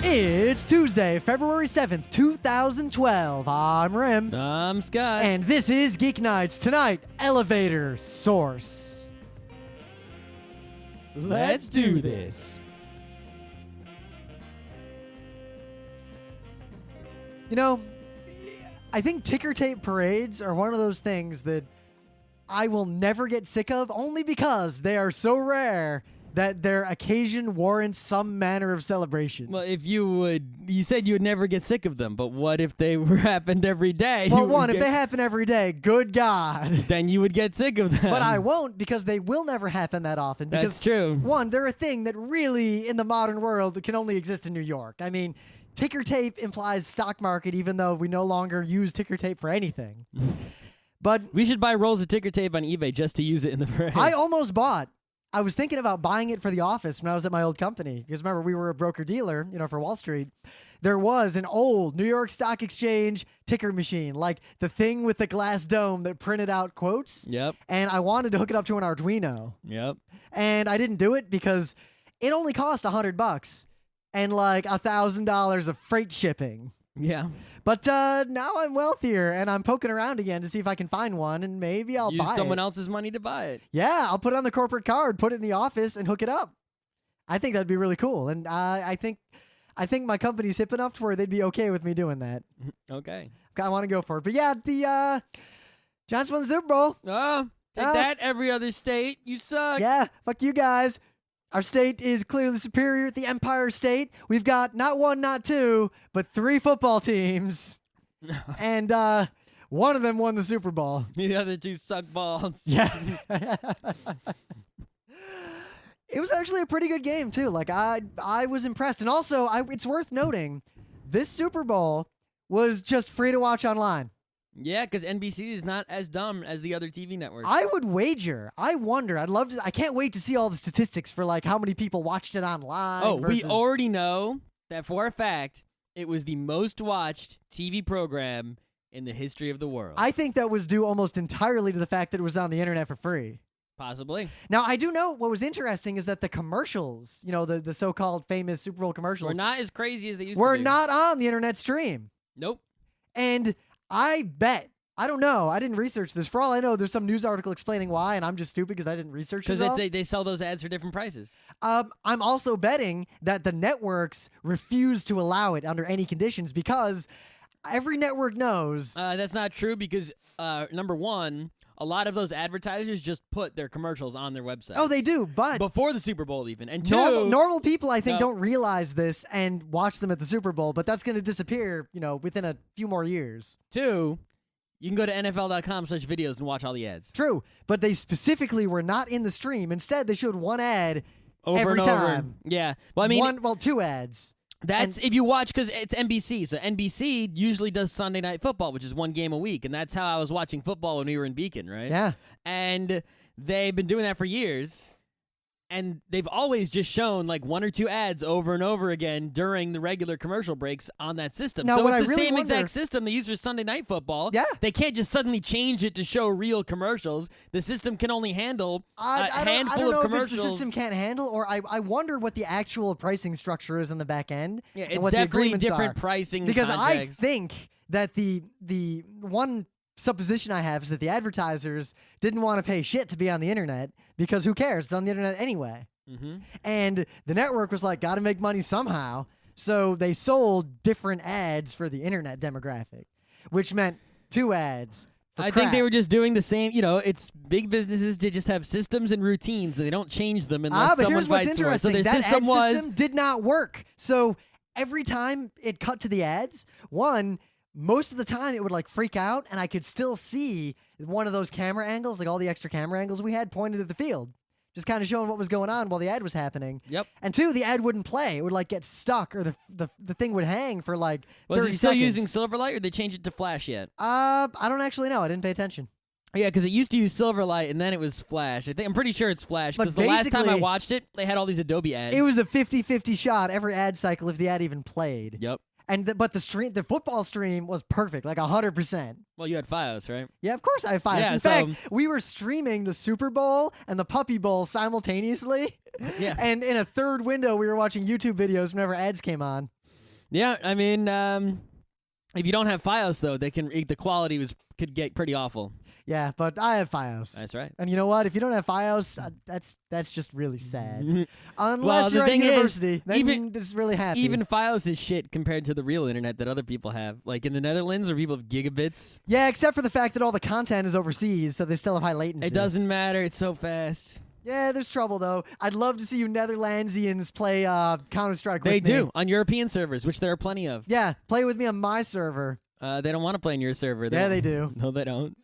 It's Tuesday, February 7th, 2012. I'm Rim. I'm Scott. And this is Geeknights. Tonight, Elevator Source. Let's do this. You know, I think ticker tape parades are one of those things that I will never get sick of, only because they are so rare that their occasion warrants some manner of celebration. Well, if you said you would never get sick of them, but what if they happened every day? Well, if they happen every day, good God. Then you would get sick of them. But I won't, because they will never happen that often. Because, That's true. One, they're a thing that really, in the modern world, can only exist in New York. I mean, ticker tape implies stock market, even though we no longer use ticker tape for anything. But we should buy rolls of ticker tape on eBay just to use it in the parade. I was thinking about buying it for the office when I was at my old company. Because remember, we were a broker-dealer, for Wall Street. There was an old New York Stock Exchange ticker machine, like the thing with the glass dome that printed out quotes. Yep. And I wanted to hook it up to an Arduino. Yep. And I didn't do it because it only cost $100 and like $1,000 of freight shipping. Yeah. But now I'm wealthier, and I'm poking around again to see if I can find one, and maybe I'll buy it. Use someone else's money to buy it. Yeah, I'll put it on the corporate card, put it in the office, and hook it up. I think that'd be really cool, and I think my company's hip enough to where they'd be okay with me doing that. Okay. I want to go for it. But yeah, the Giants won the Super Bowl. Oh, take that, every other state. You suck. Yeah, fuck you guys. Our state is clearly superior at the Empire State. We've got not one, not two, but 3 football teams. And one of them won the Super Bowl. The other 2 suck balls. Yeah. It was actually a pretty good game, too. Like, I was impressed. And also, it's worth noting, this Super Bowl was just free to watch online. Yeah, because NBC is not as dumb as the other TV networks. I would wager. I wonder. I can't wait to see all the statistics for like how many people watched it online. Oh, versus... we already know that for a fact it was the most watched TV program in the history of the world. I think that was due almost entirely to the fact that it was on the internet for free. Possibly. Now, I do know what was interesting is that the commercials, the so-called famous Super Bowl commercials, were not as crazy as they used to were be. not on the internet stream. Nope. And I bet, I don't know, I didn't research this. For all I know, there's some news article explaining why, and I'm just stupid because I didn't research it. Because they sell those ads for different prices. I'm also betting that the networks refuse to allow it under any conditions because every network knows. That's not true because, number one, a lot of those advertisers just put their commercials on their website. Oh, they do, but before the Super Bowl even. And two, normal people, I think, don't realize this and watch them at the Super Bowl, but that's going to disappear, within a few more years. 2, you can go to NFL.com/videos and watch all the ads. True, but they specifically were not in the stream. Instead, they showed one ad Over every and over. time. Yeah. Well, I mean, 2 ads. That's if you watch, because it's NBC. So NBC usually does Sunday Night Football, which is 1 game a week. And that's how I was watching football when we were in Beacon, right? Yeah. And they've been doing that for years. And they've always just shown like 1 or 2 ads over and over again during the regular commercial breaks on that system. Now, so what it's I the really same wonder- exact system they use for Sunday Night Football. Yeah. They can't just suddenly change it to show real commercials. The system can only handle a handful I don't of know commercials. if it's the system can't handle, or I wonder what the actual pricing structure is in the back end. Yeah, and it's what the definitely agreements different are. pricing Because contracts. I think that the one supposition I have is that the advertisers didn't want to pay shit to be on the internet because who cares? It's on the internet anyway. Mm-hmm. And the network was like, got to make money somehow. So they sold different ads for the internet demographic, which meant 2 ads. I think they were just doing the same. It's big businesses to just have systems and routines, and they don't change them unless but someone here's what's fights for it. interesting. So their That system ad system did not work. So every time it cut to the ads, most of the time it would like freak out, and I could still see one of those camera angles, like all the extra camera angles we had, pointed at the field, just kind of showing what was going on while the ad was happening. Yep. And 2, the ad wouldn't play; it would like get stuck, or the thing would hang for like 30 Was it still seconds. using Silverlight, or did they change it to Flash yet? I don't actually know. I didn't pay attention. Yeah, because it used to use Silverlight, and then it was Flash. I'm pretty sure it's Flash, because But the last time I basically- watched it, they had all these Adobe ads. It was a 50-50 shot every ad cycle if the ad even played. Yep. And but the football stream was perfect, like 100%. Well, you had Fios, right? Yeah, of course I have Fios. Yeah, In fact, we were streaming the Super Bowl and the Puppy Bowl simultaneously. Yeah. And in a third window, we were watching YouTube videos whenever ads came on. Yeah, I mean, if you don't have FiOS though, the quality could get pretty awful. Yeah, but I have FiOS. That's right. And you know what? If you don't have FiOS, that's just really sad. Well, Unless the you're at thing is, university, then even- you're just really happy. Even FiOS is shit compared to the real internet that other people have. Like in the Netherlands, where people have gigabits. yeah, except for the fact that all the content is overseas, so they still have high latency. It doesn't matter. It's so fast. Yeah, there's trouble though. I'd love to see you Netherlandsians play Counter-Strike with They me. do on European servers, which there are plenty of. Yeah, play with me on my server. They don't want to play on your server. Yeah, they do. No, they don't.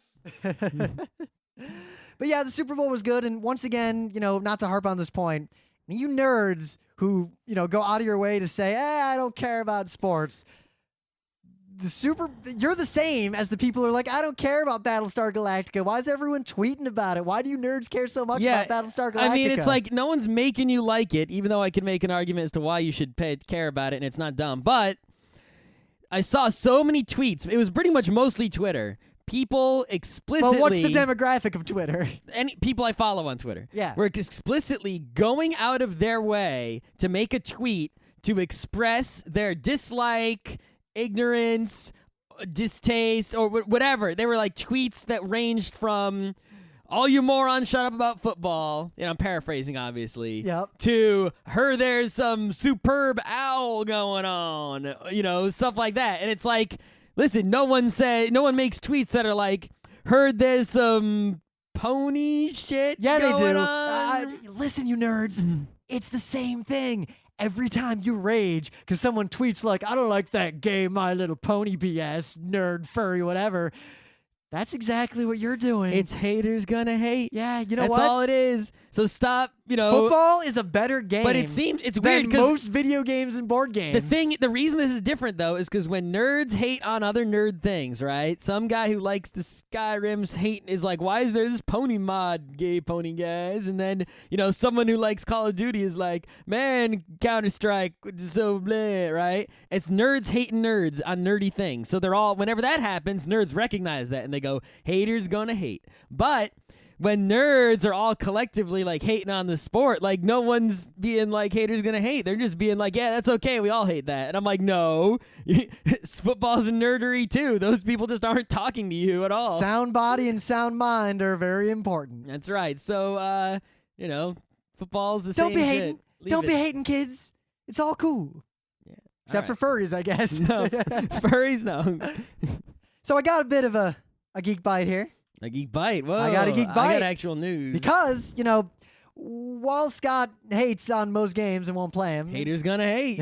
But yeah, the Super Bowl was good, and once again, not to harp on this point, you nerds who, go out of your way to say, I don't care about sports. You're the same as the people who are like, I don't care about Battlestar Galactica. Why is everyone tweeting about it? Why do you nerds care so much about Battlestar Galactica? I mean, it's like no one's making you like it, even though I could make an argument as to why you should care about it, and it's not dumb. But I saw so many tweets. It was pretty much mostly Twitter. People explicitly. Well, what's the demographic of Twitter? Any people I follow on Twitter. Yeah. Were explicitly going out of their way to make a tweet to express their dislike, ignorance, distaste, or whatever. They were like tweets that ranged from all you morons shut up about football, I'm paraphrasing obviously, Yep. to her there's some superb owl going on, stuff like that. And it's like, listen, no one makes tweets that are like, heard there's some pony shit Yeah, they going do. on. Listen, you nerds, it's the same thing. Every time you rage because someone tweets like, I don't like that gay My Little Pony BS, nerd, furry, whatever, that's exactly what you're doing. It's haters gonna hate. Yeah, you know That's what? all it is. So stop, Football is a better game. But it's than weird because most video games and board games. the reason this is different though is because when nerds hate on other nerd things, right? Some guy who likes the Skyrim's hate is like, why is there this pony mod, gay pony guys? And then someone who likes Call of Duty is like, man, Counter-Strike, so bleh, right? It's nerds hating nerds on nerdy things. So they're all, whenever that happens, nerds recognize that and they go, haters gonna hate. But when nerds are all collectively like hating on the sport, like no one's being like haters gonna hate. They're just being like, yeah, that's okay. We all hate that. And I'm like, no, football's a nerdery too. Those people just aren't talking to you at all. Sound body and sound mind are very important. That's right. So, football's the same Don't be hating. shit. Don't be hating, kids. It's all cool. Yeah. Except for furries, I guess. No, furries, no. So I got a bit of a geek bite here. A geek bite. Whoa. I got a geek I bite. got actual news. Because, while Scott hates on most games and won't play them, haters gonna hate.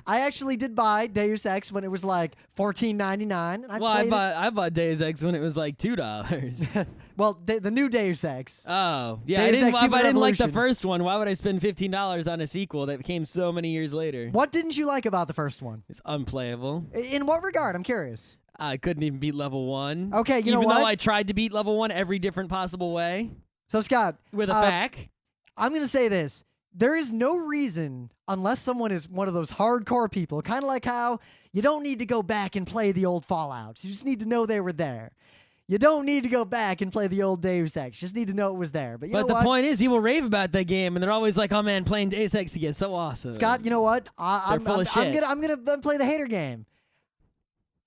I actually did buy Deus Ex when it was like $14.99. And I bought Deus Ex when it was like $2. Well, the new Deus Ex. Oh, yeah. Deus Ex If I Human didn't like the Revolution. first one, why would I spend $15 on a sequel that came so many years later? What didn't you like about the first one? It's unplayable. In what regard? I'm curious. I couldn't even beat level 1. Okay, you know even what? though I tried to beat level 1 every different possible way So, Scott, with a fac. I'm going to say this. There is no reason, unless someone is one of those hardcore people, kind of like how you don't need to go back and play the old Fallouts. You just need to know they were there. You don't need to go back and play the old Deus Ex. You just need to know it was there. But you know But the what? point is, people rave about that game, and they're always like, "Oh man, playing Deus Ex again, so awesome." Scott, you know what? I'm full of shit. gonna play the hater game.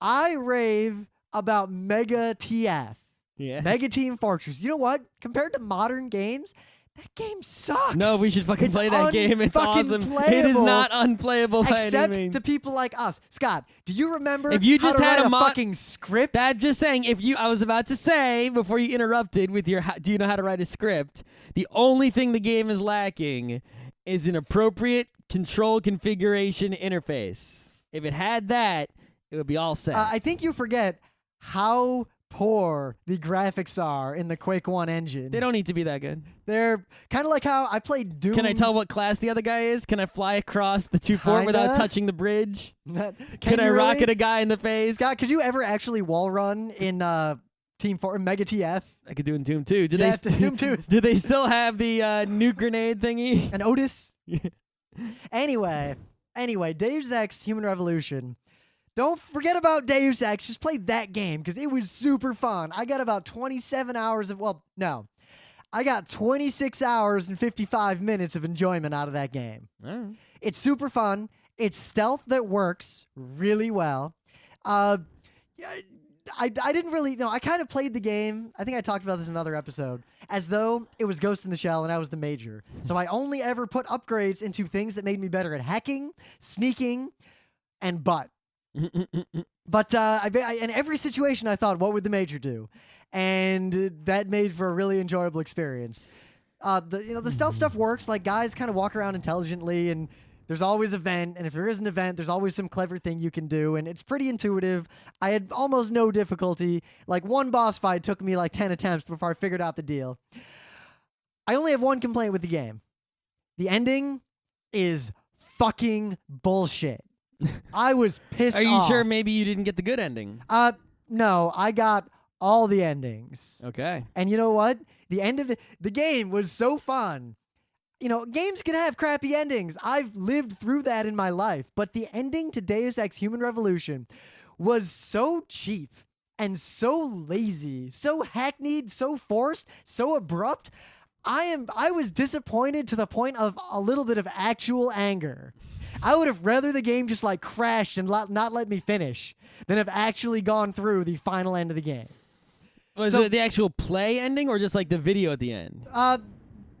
I rave about Mega TF, yeah. Mega Team Fortress. You know what? Compared to modern games, that game sucks. No, we should fucking It's play that game. It's un-fucking awesome. It is playable. not unplayable by Except any means. to people like us. Scott, do you remember If you how just to had write a a mod- fucking script? That just saying, I was about to say before you interrupted with your, do you know how to write a script? The only thing the game is lacking is an appropriate control configuration interface. If it had that, it would be all set. I think you forget how poor the graphics are in the Quake 1 engine. They don't need to be that good. They're kind of like how I played Doom. Can I tell what class the other guy is? Can I fly across the 2-port without Kinda. touching the bridge? Can I you really? rocket a guy in the face? Scott, could you ever actually wall run in Team 4 Mega TF? I could do in Doom 2. Yeah, Doom 2. Do they still have the nuke grenade thingy? And Otis? Anyway, Deus Ex Human Revolution. Don't forget about Deus Ex. Just play that game because it was super fun. I got about 27 hours of, I got 26 hours and 55 minutes of enjoyment out of that game. Oh. It's super fun. It's stealth that works really well. Uh, I didn't really know. I kind of played the game. I think I talked about this in another episode, as though it was Ghost in the Shell and I was the major. So I only ever put upgrades into things that made me better at hacking, sneaking, and butt. But in every situation, I thought, what would the major do? And that made for a really enjoyable experience. The stealth stuff works. Like, guys kind of walk around intelligently, and there's always a vent, and if there is an event, there's always some clever thing you can do, and it's pretty intuitive. I had almost no difficulty. Like, one boss fight took me like 10 attempts before I figured out the deal. I only have one complaint with the game. The ending is fucking bullshit. I was pissed off. Are you sure maybe you didn't get the good ending? No, I got all the endings. Okay. And you know what? The end of the game was so fun. You know, games can have crappy endings. I've lived through that in my life. But the ending to Deus Ex Human Revolution was so cheap and so lazy, so hackneyed, so forced, so abrupt. I was disappointed to the point of a little bit of actual anger. I would have rather the game just like crashed and not let me finish than have actually gone through the final end of the game. Was it the actual play ending or just like the video at the end?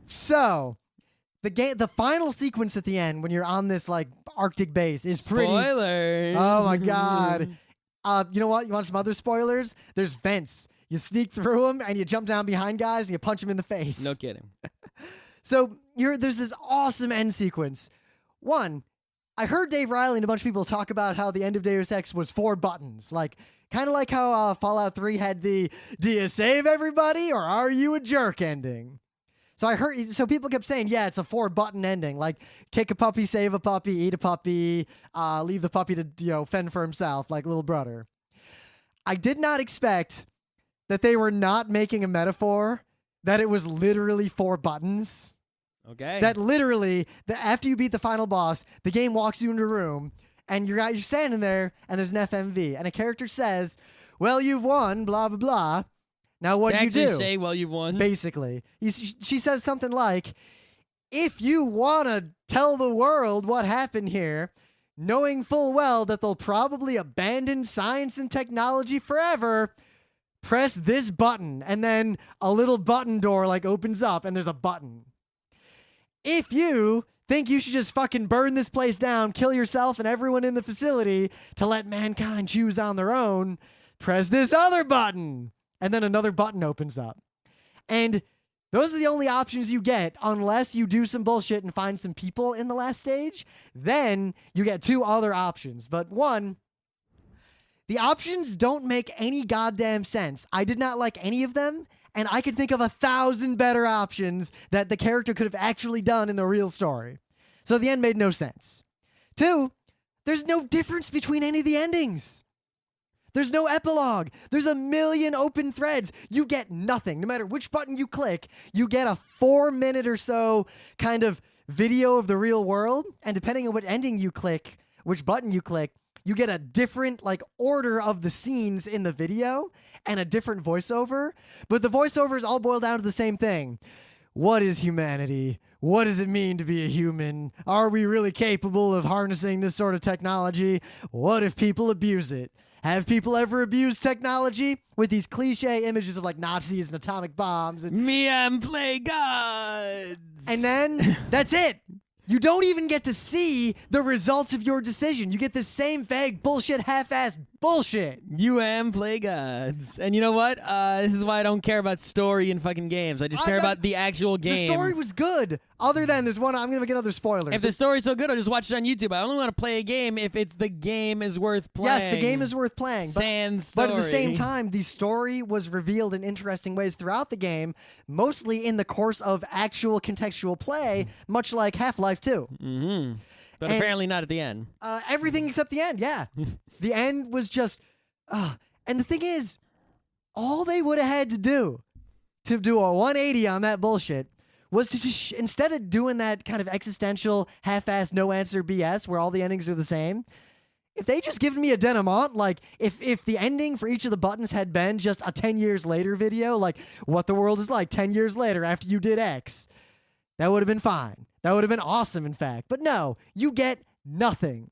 So the final sequence at the end when you're on this like Arctic base is pretty. Spoilers. Oh my god. You know what? You want some other spoilers? There's vents. You sneak through them and you jump down behind guys and you punch them in the face. No kidding. So there's this awesome end sequence. One, I heard Dave Riley and a bunch of people talk about how the end of Deus Ex was 4 buttons. Like, kind of like how Fallout 3 had the "Do you save everybody or are you a jerk" ending. So people kept saying, yeah, it's a 4-button ending. Like, kick a puppy, save a puppy, eat a puppy, leave the puppy to fend for himself, like little brother. I did not expect that they were not making a metaphor, that it was literally 4 buttons. Okay. That literally, after you beat the final boss, the game walks you into a room, and you're standing there, and there's an FMV, and a character says, "Well, you've won, blah, blah, blah. Now what do you do?" Say, "Well, you've won." Basically. She says something like, "If you want to tell the world what happened here, knowing full well that they'll probably abandon science and technology forever, press this button." And then a little button door like opens up, and there's a button. "If you think you should just fucking burn this place down, kill yourself and everyone in the facility to let mankind choose on their own, press this other button." And then another button opens up. And those are the only options you get unless you do some bullshit and find some people in the last stage. Then you get 2 other options. But one, the options don't make any goddamn sense. I did not like any of them. And I could think of 1,000 better options that the character could have actually done in the real story. So the end made no sense. 2, there's no difference between any of the endings. There's no epilogue. There's a million open threads. You get nothing. No matter which button you click, you get a 4-minute or so kind of video of the real world. And depending on what ending you click, which button you click, you get a different like order of the scenes in the video and a different voiceover. But the voiceovers all boil down to the same thing. What is humanity? What does it mean to be a human? Are we really capable of harnessing this sort of technology? What if people abuse it? Have people ever abused technology? With these cliche images of like Nazis and atomic bombs. And Me and play gods. And then that's it. You don't even get to see the results of your decision. You get this same vague bullshit, half-assed bullshit. You and play gods. And you know what? This is why I don't care about story in fucking games. I just care about the actual game. The story was good. Other than there's one, I'm going to make another spoiler. If the story's so good, I'll just watch it on YouTube. I only want to play a game if the game is worth playing. Yes, the game is worth playing. Sans but story. at the same time, the story was revealed in interesting ways throughout the game, mostly in the course of actual contextual play, much like Half-Life 2. Mm-hmm. But apparently not at the end. Everything except the end, yeah. The end was just... and the thing is, all they would have had to do a 180 on that bullshit was to just, instead of doing that kind of existential, half-assed, no-answer BS where all the endings are the same, if they just given me a denouement, like if the ending for each of the buttons had been just a 10 years later video, like what the world is like 10 years later after you did X, that would have been fine. That would have been awesome, in fact. But no, you get nothing.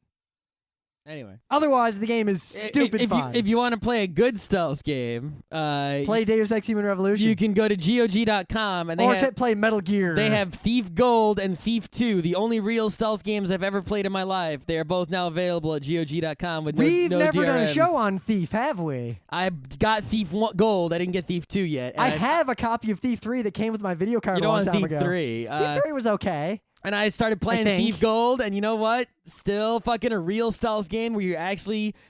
Anyway. Otherwise, the game is stupid fun. If you want to play a good stealth game, play Deus Ex Human Revolution. You can go to GOG.com and play Metal Gear. They have Thief Gold and Thief 2, the only real stealth games I've ever played in my life. They are both now available at GOG.com with We've no never done a DRMs. show on Thief, have we? I got Thief Gold. I didn't get Thief 2 yet. I have a copy of Thief 3 that came with my video card you a long time Thief ago. 3. Thief 3 was okay. And I started playing Thief Gold, and you know what? Still fucking a real stealth game where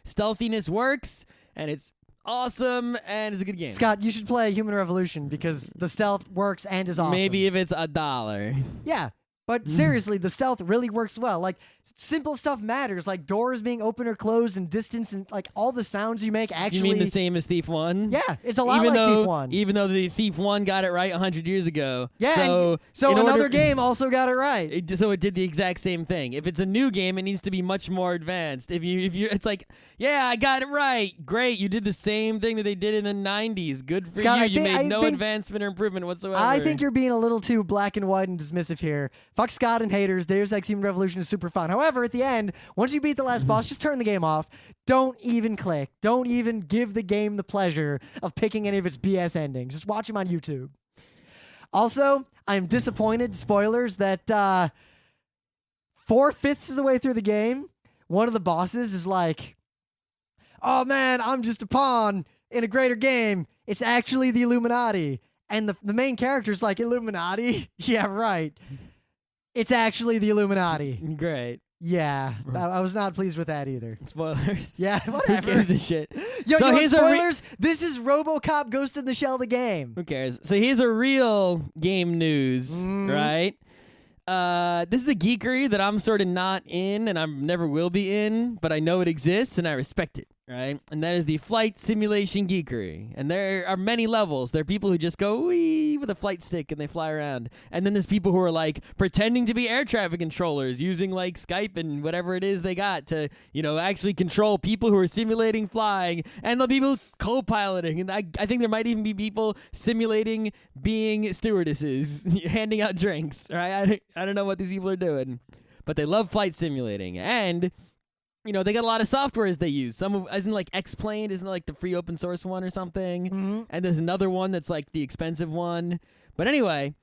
stealthiness works, and it's awesome, and it's a good game. Scott, you should play Human Revolution because the stealth works and is awesome. Maybe if it's $1. Yeah. But seriously, the stealth really works well. Like, simple stuff matters, like doors being open or closed and distance and, like, all the sounds you make actually... You mean the same as Thief 1? Yeah, it's a lot like Thief 1. Even though the Thief 1 got it right 100 years ago. Yeah, so another game also got it right. So it did the exact same thing. If it's a new game, it needs to be much more advanced. If you, it's like, yeah, I got it right. Great, you did the same thing that they did in the 90s. Good for Scott, you. You made no advancement or improvement whatsoever. I think you're being a little too black and white and dismissive here. Fuck Scott and haters. Deus Ex Human Revolution is super fun. However, at the end, once you beat the last boss, just turn the game off. Don't even click. Don't even give the game the pleasure of picking any of its BS endings. Just watch them on YouTube. Also, I'm disappointed, spoilers, that 4/5 of the way through the game, one of the bosses is like, oh man, I'm just a pawn in a greater game. It's actually the Illuminati. And the main character's like, Illuminati? Yeah, right. It's actually the Illuminati. Great. Yeah, I was not pleased with that either. Spoilers. Yeah, whatever. Who gives a shit? Yo, so you want here's spoilers? This is RoboCop Ghost in the Shell, the game. Who cares? So here's a real game news, right? This is a geekery that I'm sort of not in and I never will be in, but I know it exists and I respect it, right? And that is the flight simulation geekery. And there are many levels. There are people who just go wee with a flight stick and they fly around. And then there's people who are like pretending to be air traffic controllers using like Skype and whatever it is they got to, actually control people who are simulating flying. And the people co-piloting. And I think there might even be people simulating being stewardesses, handing out drinks, right? I don't know what these people are doing, but they love flight simulating. And they got a lot of softwares they use. Isn't like X-Plane, isn't it like the free open source one or something? And there's another one that's like the expensive one. But anyway,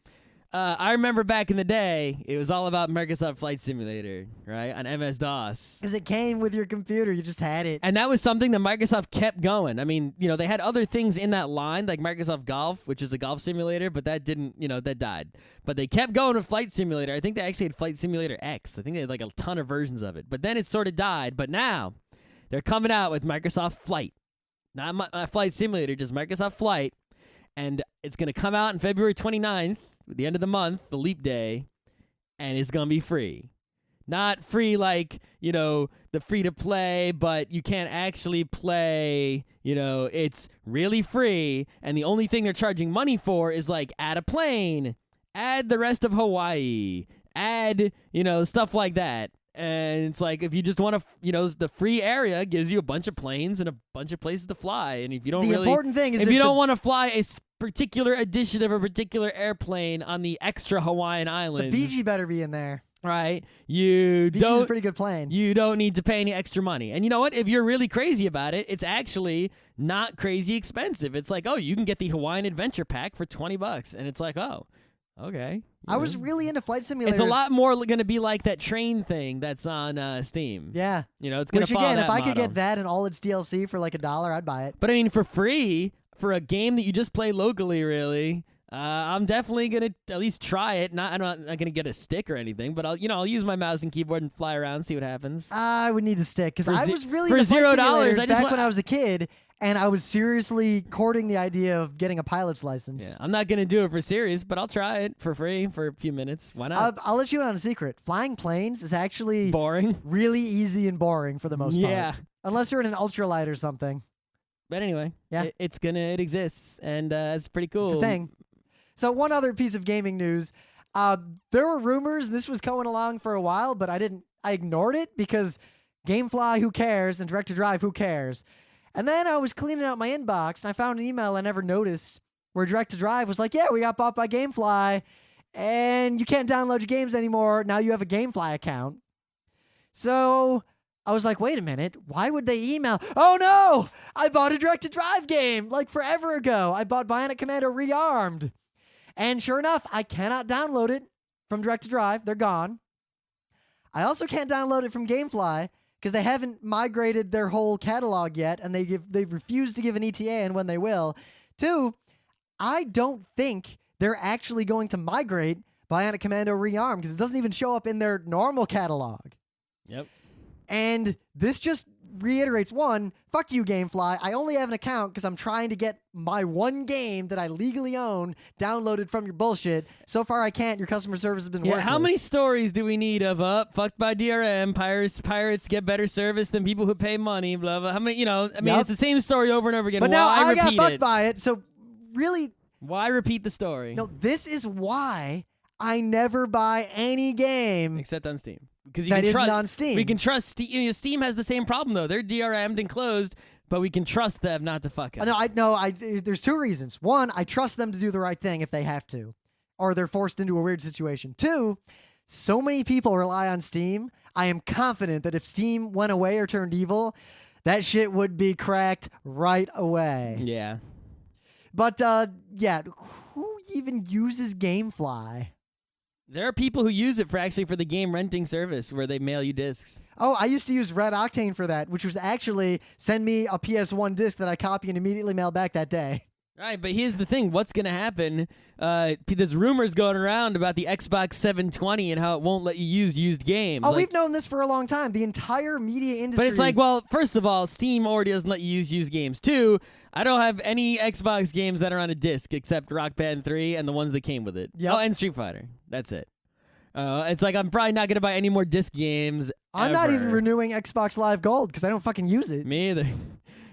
I remember back in the day, it was all about Microsoft Flight Simulator, right? On MS-DOS. Because it came with your computer. You just had it. And that was something that Microsoft kept going. I mean, they had other things in that line, like Microsoft Golf, which is a golf simulator, but that didn't, that died. But they kept going with Flight Simulator. I think they actually had Flight Simulator X. I think they had like a ton of versions of it. But then it sort of died. But now they're coming out with Microsoft Flight. Not Flight Simulator, just Microsoft Flight. And it's going to come out on February 29th, the end of the month, the leap day, and it's going to be free. Not free like, the free-to-play, but you can't actually play, it's really free, and the only thing they're charging money for is like add a plane, add the rest of Hawaii, add, stuff like that. And it's like, if you just want to, the free area gives you a bunch of planes and a bunch of places to fly. And if you don't important thing is if you don't want to fly a particular edition of a particular airplane on the extra Hawaiian islands, the BG better be in there. Right? BG's a pretty good plane. You don't need to pay any extra money. And you know what? If you're really crazy about it, it's actually not crazy expensive. It's like, oh, you can get the Hawaiian Adventure Pack for $20. And it's like, oh, okay. I was really into flight simulators. It's a lot more going to be like that train thing that's on Steam. Yeah. It's going to follow that again, if I model. could get that and all its DLC for like $1, I'd buy it. But I mean, for free, for a game that you just play locally, really, I'm definitely going to at least try it. I'm not going to get a stick or anything, but I'll use my mouse and keyboard and fly around and see what happens. I would need a stick because I was really for into flight $0, simulators back when I was a kid, and I was seriously courting the idea of getting a pilot's license. Yeah, I'm not going to do it for serious, but I'll try it for free for a few minutes. Why not? I'll let you in on a secret. Flying planes is actually boring, really easy and boring for the most part. Yeah. Unless you're in an ultralight or something. But anyway, yeah. it exists, and it's pretty cool. It's a thing. So one other piece of gaming news. There were rumors, and this was going along for a while, but I ignored it because GameFly, who cares, and Direct to Drive, who cares? And then I was cleaning out my inbox, and I found an email I never noticed where Direct to Drive was like, yeah, we got bought by GameFly, and you can't download your games anymore. Now you have a GameFly account. So I was like, wait a minute, why would they email? Oh no, I bought a direct-to-drive game like forever ago. I bought Bionic Commando Rearmed. And sure enough, I cannot download it from direct-to-drive. They're gone. I also can't download it from GameFly because they haven't migrated their whole catalog yet, and they've refused to give an ETA and when they will. 2, I don't think they're actually going to migrate Bionic Commando Rearmed because it doesn't even show up in their normal catalog. Yep. And this just reiterates, 1, fuck you, GameFly. I only have an account because I'm trying to get my one game that I legally own downloaded from your bullshit. So far, I can't. Your customer service has been worthless. How many stories do we need of fucked by DRM, pirates get better service than people who pay money, blah, blah. How many, it's the same story over and over again. But Why now I got repeat fucked it? by it, so really... Why repeat the story? No, this is why I never buy any game Except on Steam. Because that isn't on Steam. We can trust Steam. Steam has the same problem, though. They're DRM'd and closed, but we can trust them not to fuck up. There's 2 reasons. 1, I trust them to do the right thing if they have to, or they're forced into a weird situation. 2, so many people rely on Steam. I am confident that if Steam went away or turned evil, that shit would be cracked right away. Yeah. But, who even uses GameFly? There are people who use it for the game renting service where they mail you discs. Oh, I used to use Red Octane for that, which was actually send me a PS1 disc that I copy and immediately mail back that day. Right, but here's the thing. What's going to happen? There's rumors going around about the Xbox 720 and how it won't let you use used games. Oh, we've known this for a long time. The entire media industry. But it's like, well, first of all, Steam already doesn't let you use used games. 2, I don't have any Xbox games that are on a disc except Rock Band 3 and the ones that came with it. Yep. Oh, and Street Fighter. That's it. It's like I'm probably not going to buy any more disc games I'm not even renewing Xbox Live Gold because I don't fucking use it. Me either.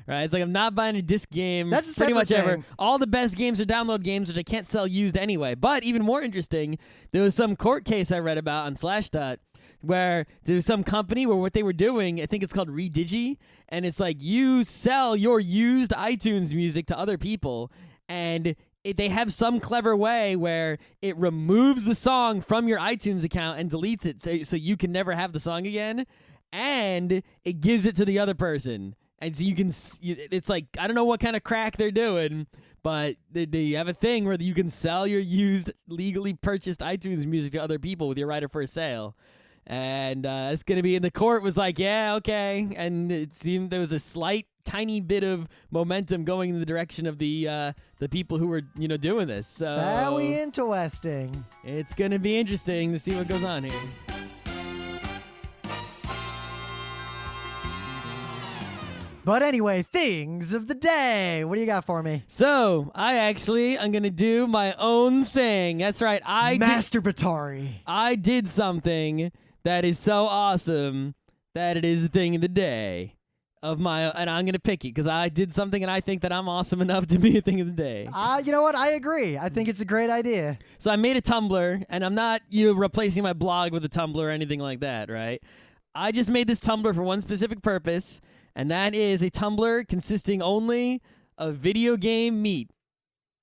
Right, it's like I'm not buying a disc game That's a pretty much separate ever. thing. All the best games are download games, which I can't sell used anyway. But even more interesting, there was some court case I read about on Slashdot where there was some company where what they were doing, I think it's called Redigi, and it's like you sell your used iTunes music to other people, and they have some clever way where it removes the song from your iTunes account and deletes it so you can never have the song again, and it gives it to the other person. And so you can, it's like, I don't know what kind of crack they're doing, but they have a thing where you can sell your used, legally purchased iTunes music to other people with your right of first sale. And it's going to be in the court was like, yeah, okay. And it seemed there was a slight, tiny bit of momentum going in the direction of the people who were, doing this. So Very interesting. it's going to be interesting to see what goes on here. But anyway, things of the day. What do you got for me? So, I'm going to do my own thing. That's right. Masturbatory. I did something that is so awesome that it is a thing of the day of my, and I'm going to pick it because I did something and I think that I'm awesome enough to be a thing of the day. You know what? I agree. I think it's a great idea. So I made a Tumblr, and I'm not, replacing my blog with a Tumblr or anything like that, right? I just made this Tumblr for one specific purpose, and that is a Tumblr consisting only of video game meat.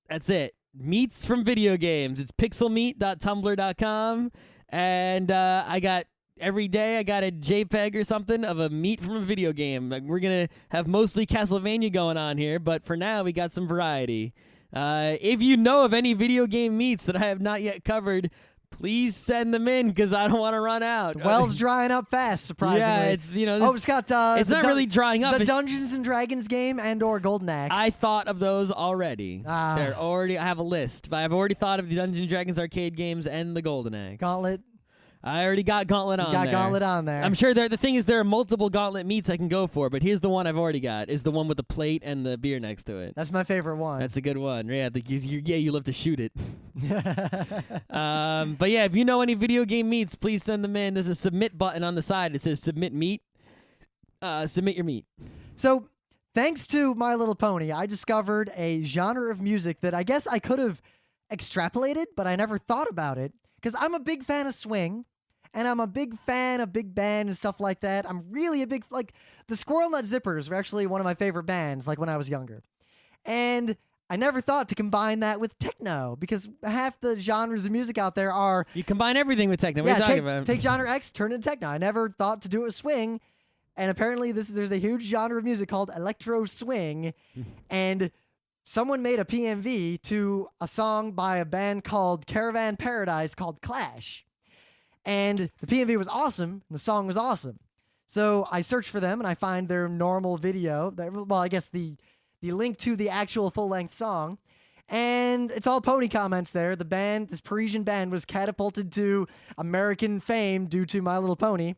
That's it. Meats from video games. It's pixelmeat.tumblr.com, and every day I got a JPEG or something of a meat from a video game. Like, we're going to have mostly Castlevania going on here, but for now we got some variety. If you know of any video game meats that I have not yet covered, please send them in because I don't want to run out. The well's drying up fast, surprisingly. Yeah, it's, it's got it's not really drying up. The Dungeons and Dragons game and/or Golden Axe. I thought of those already. They're already. I have a list, but I've already thought of the Dungeons and Dragons arcade games and the Golden Axe. Gauntlet. I already got Gauntlet on there. Got Gauntlet on there. I'm sure the thing is there are multiple Gauntlet meats I can go for, but here's the one I've already got, is the one with the plate and the beer next to it. That's my favorite one. That's a good one. Yeah, you love to shoot it. But yeah, if you know any video game meats, please send them in. There's a submit button on the side. It says submit meat. Submit your meat. So, thanks to My Little Pony, I discovered a genre of music that I guess I could have extrapolated, but I never thought about it. Because I'm a big fan of swing. And I'm a big fan of big band and stuff like that. I'm really a big, the Squirrel Nut Zippers were actually one of my favorite bands, like when I was younger. And I never thought to combine that with techno because half the genres of music out there are You combine everything with techno. What are you talking about? take genre X, turn it into techno. I never thought to do it with swing, and apparently there's a huge genre of music called electro swing, and someone made a PMV to a song by a band called Caravan Paradise called Clash, and the PMV was awesome, and the song was awesome. So I search for them and I find their normal video. Well, I guess the link to the actual full-length song, and it's all pony comments there. The band, this Parisian band, was catapulted to American fame due to My Little Pony,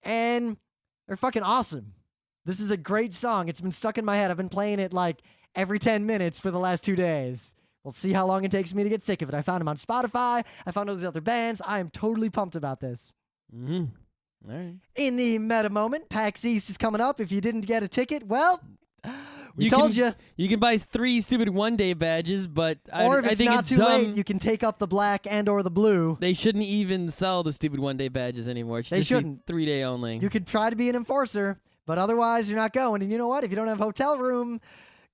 and they're fucking awesome. This is a great song. It's been stuck in my head. I've been playing it like every 10 minutes for the last 2 days. We'll see how long it takes me to get sick of it. I found them on Spotify. I found all these other bands. I am totally pumped about this. Mm-hmm. All right. In the meta moment, PAX East is coming up. If you didn't get a ticket, well, we You told can- you. You can buy 3 stupid one-day badges, but Or if I it's think not it's too dumb. late, you can take up the black and or the blue. They shouldn't even sell the stupid one-day badges anymore. It should They just shouldn't. be 3-day only. You could try to be an enforcer, but otherwise you're not going. And you know what? If you don't have hotel room,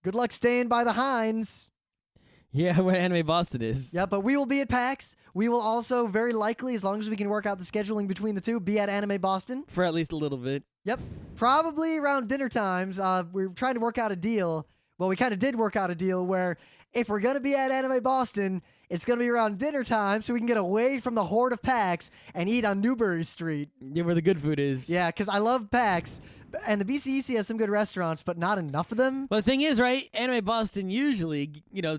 good luck staying by the Heinz. Yeah, where Anime Boston is. Yeah, but we will be at PAX. We will also very likely, as long as we can work out the scheduling between the two, be at Anime Boston. For at least a little bit. Yep. Probably around dinner times. We're trying to work out a deal. Well, we kind of did work out a deal where if we're going to be at Anime Boston, it's going to be around dinner time so we can get away from the horde of PAX and eat on Newbury Street. Yeah, where the good food is. Yeah, because I love PAX. And the BCEC has some good restaurants, but not enough of them. Well, the thing is, right, Anime Boston usually,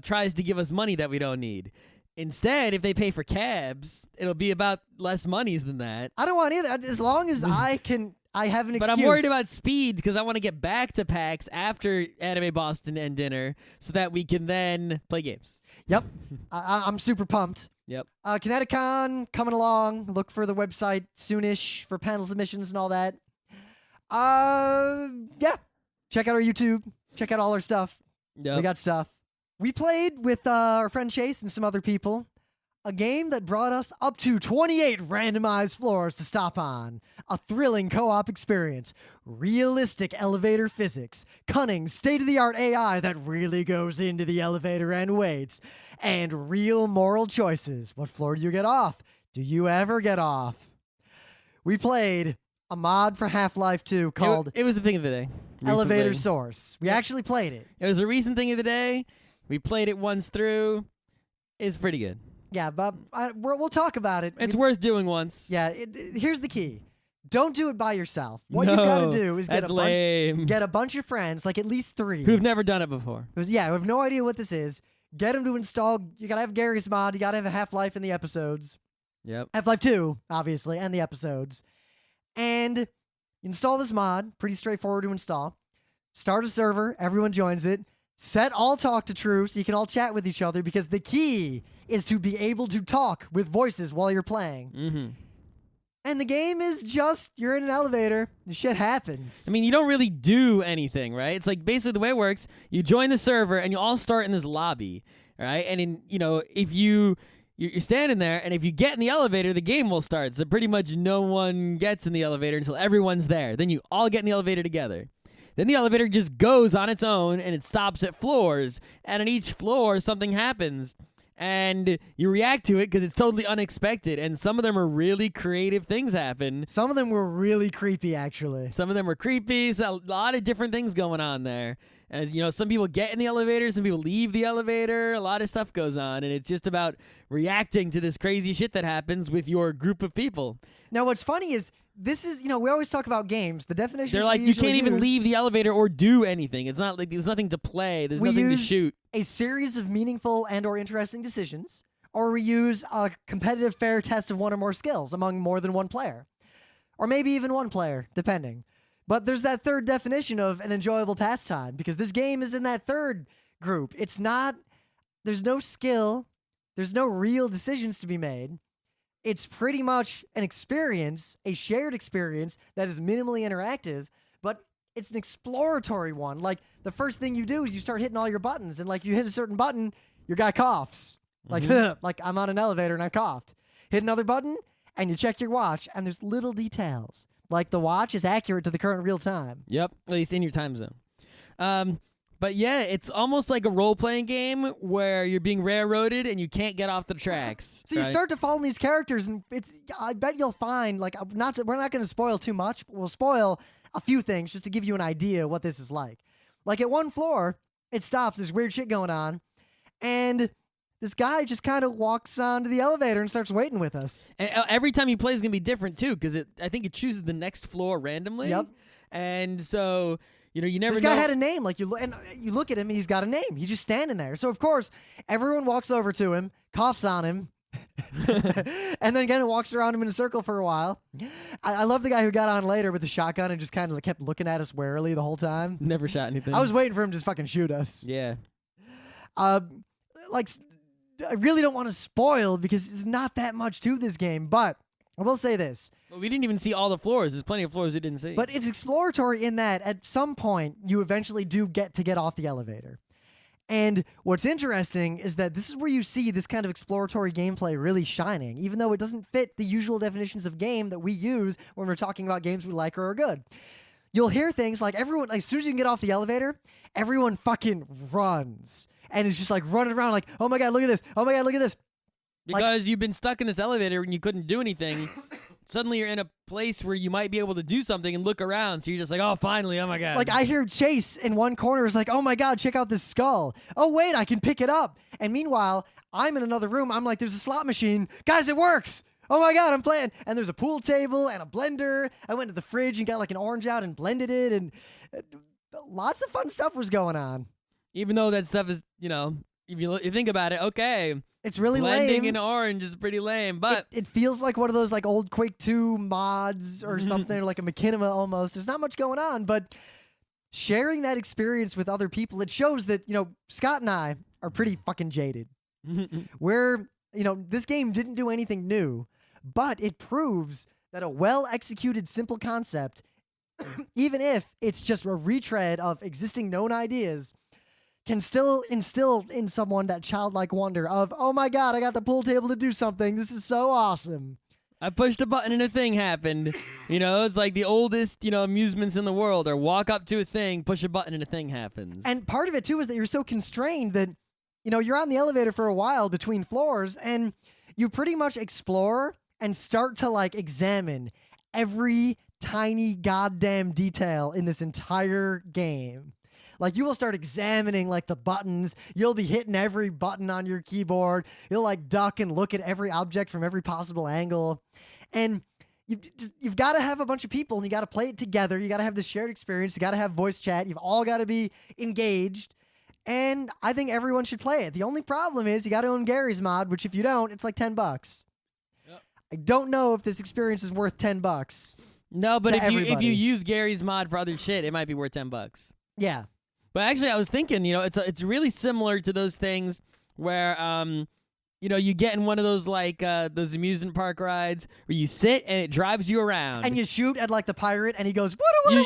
tries to give us money that we don't need. Instead, if they pay for cabs, it'll be about less monies than that. I don't want either. As long as I have an excuse. But I'm worried about speed because I want to get back to PAX after Anime Boston and dinner so that we can then play games. Yep. I'm super pumped. Yep. Kineticon coming along. Look for the website soonish for panel submissions and all that. Yeah. Check out our YouTube. Check out all our stuff. Yep. We got stuff. We played with our friend Chase and some other people a game that brought us up to 28 randomized floors to stop on. A thrilling co-op experience. Realistic elevator physics. Cunning, state-of-the-art AI that really goes into the elevator and waits. And real moral choices. What floor do you get off? Do you ever get off? We played a mod for Half-Life 2 called It was the thing of the day. Elevator recently. Source. We actually played it. It was a recent thing of the day. We played it once through. It's pretty good. Yeah, but we'll talk about it. It's worth doing once. Yeah, here's the key. Don't do it by yourself. What you got to do is that's lame. get a bunch of friends, like at least 3. Who've never done it before. Who have no idea what this is. Get them to install. You got to have Gary's mod. You got to have a Half-Life in the episodes. Yep. Half-Life 2, obviously, and the episodes. And install this mod. Pretty straightforward to install. Start a server. Everyone joins it. Set all talk to true so you can all chat with each other because the key is to be able to talk with voices while you're playing. Mm-hmm. And the game is just, you're in an elevator, and shit happens. I mean, you don't really do anything, right? It's like basically the way it works, you join the server and you all start in this lobby, right? And if you're standing there and if you get in the elevator, the game will start. So pretty much no one gets in the elevator until everyone's there. Then you all get in the elevator together. Then the elevator just goes on its own and it stops at floors. And on each floor, something happens. And you react to it because it's totally unexpected. And some of them are really creative things happen. Some of them were really creepy, actually. Some of them were creepy. So a lot of different things going on there. As some people get in the elevator, some people leave the elevator. A lot of stuff goes on. And it's just about reacting to this crazy shit that happens with your group of people. Now, what's funny is, this is, we always talk about games. The definition They're like, you can't even leave the elevator or do anything. It's not like there's nothing to play. There's nothing to shoot. A series of meaningful and or interesting decisions, or we use a competitive fair test of one or more skills among more than one player. Or maybe even one player, depending. But there's that third definition of an enjoyable pastime, because this game is in that third group. It's not, there's no skill, there's no real decisions to be made. It's pretty much an experience, a shared experience that is minimally interactive, but it's an exploratory one. Like, the first thing you do is you start hitting all your buttons, and like you hit a certain button, your guy coughs. Like, like I'm on an elevator and I coughed. Hit another button, and you check your watch, and there's little details. Like, the watch is accurate to the current real time. Yep, at least in your time zone. But yeah, it's almost like a role-playing game where you're being railroaded and you can't get off the tracks. So you right? start to follow these characters, and I bet you'll find, like, we're not going to spoil too much, but we'll spoil a few things just to give you an idea what this is like. Like, at one floor, it stops, there's weird shit going on, and this guy just kind of walks onto the elevator and starts waiting with us. And every time you play is going to be different, too, because I think it chooses the next floor randomly. Yep. And so... You never know. This guy had a name. Like, you look at him, and he's got a name. He's just standing there. So, of course, everyone walks over to him, coughs on him, and then kind of walks around him in a circle for a while. I love the guy who got on later with the shotgun and just kind of kept looking at us warily the whole time. Never shot anything. I was waiting for him to just fucking shoot us. Yeah. Like, I really don't want to spoil because there's not that much to this game, but I will say this. Well, we didn't even see all the floors. There's plenty of floors we didn't see. But it's exploratory in that at some point you eventually do get off the elevator. And what's interesting is that this is where you see this kind of exploratory gameplay really shining, even though it doesn't fit the usual definitions of game that we use when we're talking about games we like or are good. You'll hear things like everyone, like, as soon as you can get off the elevator, everyone fucking runs. And it's just like running around like, oh my God, look at this. Oh my God, look at this. Because you've been stuck in this elevator and you couldn't do anything. Suddenly you're in a place where you might be able to do something and look around. So you're just like, oh, finally, oh my God. Like, I hear Chase in one corner is like, oh my God, check out this skull. Oh, wait, I can pick it up. And meanwhile, I'm in another room. I'm like, there's a slot machine. Guys, it works. Oh my God, I'm playing. And there's a pool table and a blender. I went to the fridge and got like an orange out and blended it. And lots of fun stuff was going on. Even though that stuff is, if you think about it, okay. It's really blending lame. in orange is pretty lame, but it feels like one of those like old Quake 2 mods or something, or like a machinima almost. There's not much going on, but sharing that experience with other people, it shows that, Scott and I are pretty fucking jaded. Where, this game didn't do anything new, but it proves that a well-executed simple concept, even if it's just a retread of existing known ideas, can still instill in someone that childlike wonder of, oh my God, I got the pool table to do something. This is so awesome. I pushed a button and a thing happened. It's like the oldest, amusements in the world, or walk up to a thing, push a button and a thing happens. And part of it too is that you're so constrained that, you're on the elevator for a while between floors and you pretty much explore and start to like examine every tiny goddamn detail in this entire game. Like, you will start examining, like, the buttons. You'll be hitting every button on your keyboard. You'll, like, duck and look at every object from every possible angle. And you've got to have a bunch of people, and you got to play it together. You got to have this shared experience. You got to have voice chat. You've all got to be engaged. And I think everyone should play it. The only problem is you got to own Gary's mod, which if you don't, it's like $10. Yep. I don't know if this experience is worth $10. No, but if you use Gary's mod for other shit, it might be worth $10. Yeah. But actually, I was thinking, it's really similar to those things where, you get in one of those like those amusement park rides where you sit and it drives you around, and you shoot at like the pirate, and he goes,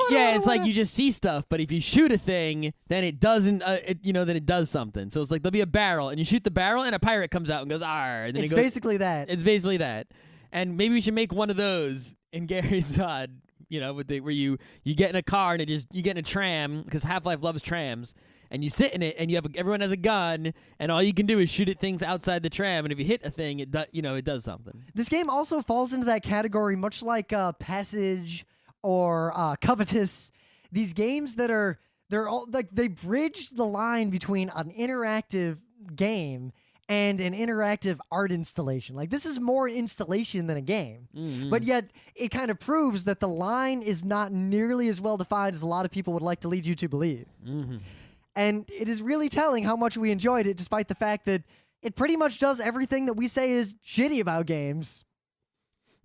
yeah, it's like you just see stuff. But if you shoot a thing, then it doesn't, then it does something. So it's like there'll be a barrel, and you shoot the barrel, and a pirate comes out and goes, "Arr!" And then it's basically that. It's basically that. And maybe we should make one of those in Gary's mod. Where you get in a car and you get in a tram, because Half-Life loves trams, and you sit in it and everyone has a gun, and all you can do is shoot at things outside the tram, and if you hit a thing, it does something. This game also falls into that category, much like Passage or Covetous. These games that they're all like, they bridge the line between an interactive game and an interactive art installation. Like, this is more installation than a game. Mm-hmm. But yet, it kind of proves that the line is not nearly as well defined as a lot of people would like to lead you to believe. Mm-hmm. And it is really telling how much we enjoyed it, despite the fact that it pretty much does everything that we say is shitty about games.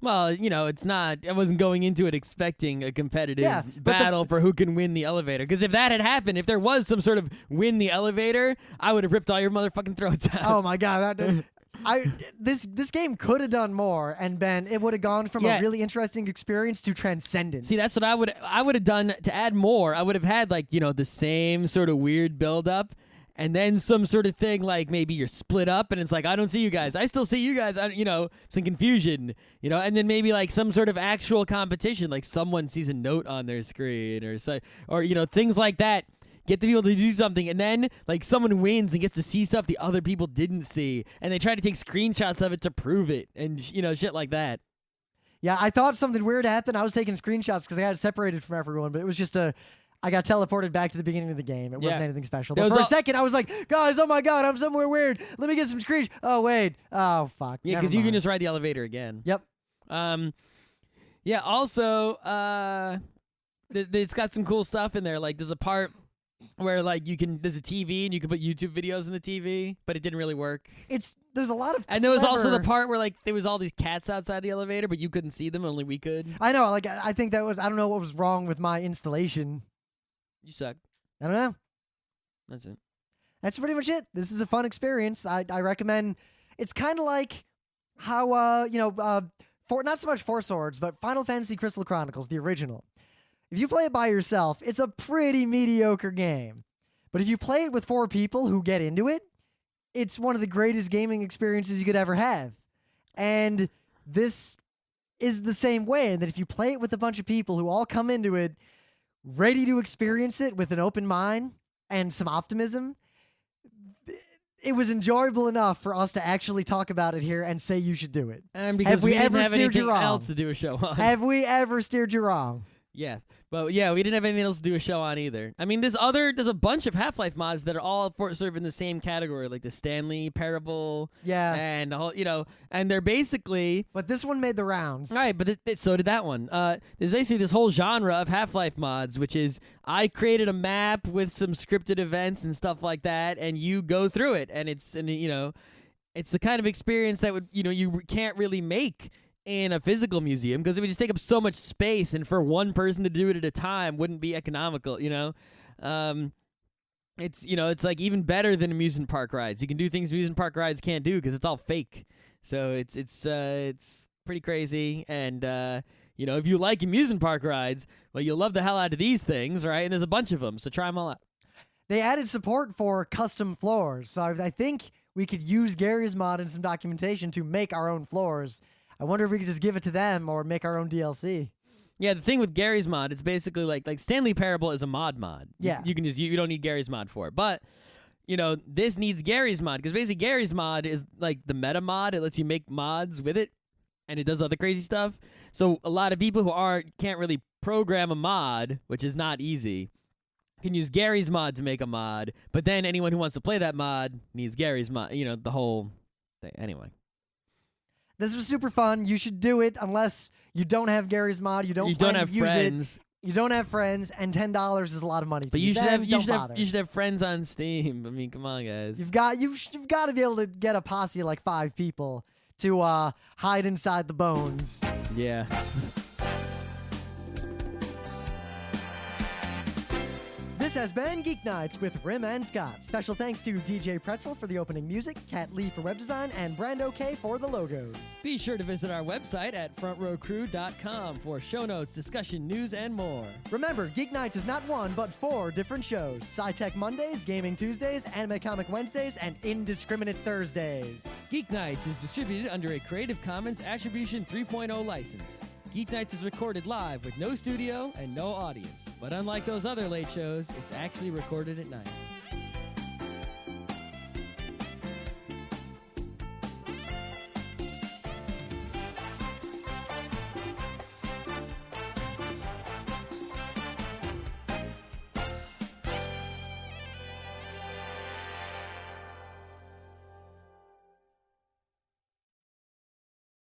Well, it's not. I wasn't going into it expecting a competitive battle for who can win the elevator. Because if that had happened, if there was some sort of win the elevator, I would have ripped all your motherfucking throats out. Oh my God, this game could have done more, and it would have gone from a really interesting experience to transcendence. See, that's what I would have done to add more. I would have had like the same sort of weird build up. And then some sort of thing like maybe you're split up and it's like, I don't see you guys. I still see you guys. Some confusion, and then maybe like some sort of actual competition, like someone sees a note on their screen or things like that. get the people to do something, and then like someone wins and gets to see stuff the other people didn't see, and they try to take screenshots of it to prove it, and shit like that. Yeah, I thought something weird happened. I was taking screenshots because I got separated from everyone, but it was just I got teleported back to the beginning of the game. It wasn't anything special. But for a second, I was like, guys, oh my God, I'm somewhere weird. Let me get some screenshots. Oh, wait. Oh, fuck. Yeah, because you can just ride the elevator again. Yep. Yeah, also, it's got some cool stuff in there. Like, there's a part where, like, there's a TV and you can put YouTube videos in the TV, but it didn't really work. There's a lot of And there was also the part where, like, there was all these cats outside the elevator, but you couldn't see them, only we could. I know, like, I think I don't know what was wrong with my installation. You suck. I don't know. That's it. That's pretty much it. This is a fun experience. I recommend. It's kind of like how, not so much Four Swords, but Final Fantasy Crystal Chronicles, the original. If you play it by yourself, it's a pretty mediocre game. But if you play it with 4 people who get into it, it's one of the greatest gaming experiences you could ever have. And this is the same way, in that if you play it with a bunch of people who all come into it ready to experience it with an open mind and some optimism, it was enjoyable enough for us to actually talk about it here and say you should do it. And because we didn't have anything else to do a show on. Have we ever steered you wrong? Yeah. But yeah, we didn't have anything else to do a show on either. I mean, there's a bunch of Half-Life mods that are all sort of in the same category, like the Stanley Parable. Yeah. And and they're basically. But this one made the rounds. Right, but so did that one. There's basically this whole genre of Half-Life mods, which is I created a map with some scripted events and stuff like that, and you go through it, and it's the kind of experience that would you can't really make in a physical museum, because it would just take up so much space, and for one person to do it at a time wouldn't be economical. It's like even better than amusement park rides. You can do things amusement park rides can't do because it's all fake. So it's pretty crazy. And if you like amusement park rides, well, you'll love the hell out of these things, right? And there's a bunch of them, so try them all out. They added support for custom floors, so I think we could use Gary's mod and some documentation to make our own floors. I wonder if we could just give it to them or make our own DLC. Yeah, the thing with Gary's mod, it's basically like Stanley Parable is a mod. Yeah. You can you don't need Gary's mod for it. But, this needs Gary's mod, because basically Gary's mod is like the meta mod. It lets you make mods with it, and it does other crazy stuff. So a lot of people who can't really program a mod, which is not easy, can use Gary's mod to make a mod. But then anyone who wants to play that mod needs Gary's mod, the whole thing. Anyway. This was super fun. You should do it unless you don't have Gary's mod. You don't have use friends. You don't have friends, and $10 is a lot of money. But you should have friends on Steam. I mean, come on, guys. You've got to be able to get a posse of like 5 people to hide inside the bones. Yeah. This has been Geeknights with Rim and Scott. Special thanks to DJ Pretzel for the opening music, Kat Lee for web design, and Brando K for the logos. Be sure to visit our website at frontrowcrew.com for show notes, discussion, news, and more. Remember, Geeknights is not 1, but 4 different shows. Sci-Tech Mondays, Gaming Tuesdays, Anime Comic Wednesdays, and Indiscriminate Thursdays. Geeknights is distributed under a Creative Commons Attribution 3.0 license. Geeknights is recorded live with no studio and no audience. But unlike those other late shows, it's actually recorded at night.